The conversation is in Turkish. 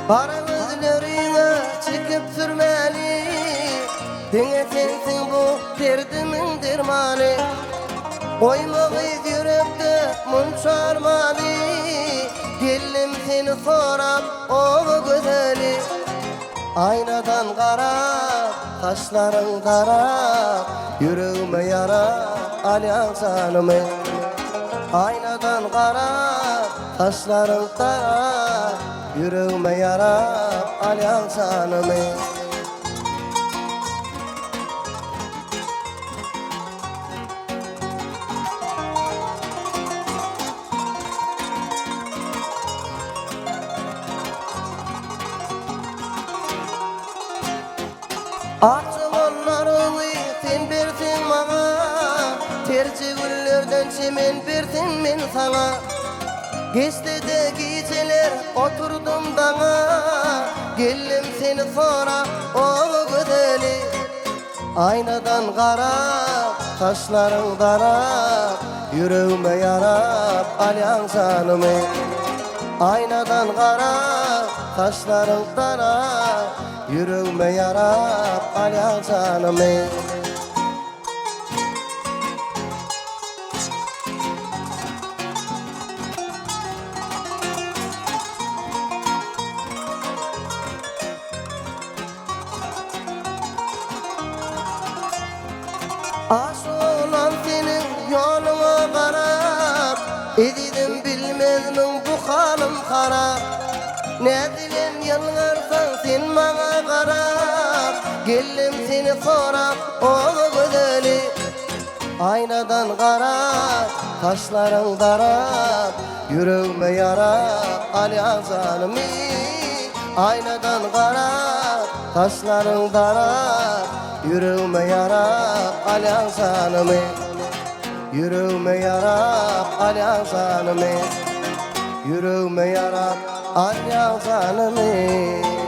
Kara gözlerine çıkıp sürmeli, dine sensin bu derdimin dermanı. Koymağı yürekte munçarmalı, gellim seni soram o güzeli. Aynadan kara, kaşların kara, yüreğime yara, alyan sanımı. Aynadan kara, kaşların kara, yüreğime yara, alyan sanımı. Açık onlarını sen bersin bana, tercih güllerden çemen bersin men sana. Geçti de geceler oturdum dana, geldim seni sonra o güzeli. Aynadan kara, kaşların kara, yüreğime yarap alyan sanımı. Aynadan kara, kaşların kara, yüreğime yarap alyan sanımı. Aşık olan senin yoluna karab, edidim bilmezmin bu halim harap. Ne dilen yalvarsan sen bana karab, geldim seni soram o güzeli. Aynadan karab, kaşların darab, yüreğime yarap alyan sanımı. Aynadan karab, kaşların darab, yüreğime yarap alyan sanımı. Yüreğime yarap alyan sanımı. Yüreğime yarap alyan sanımı.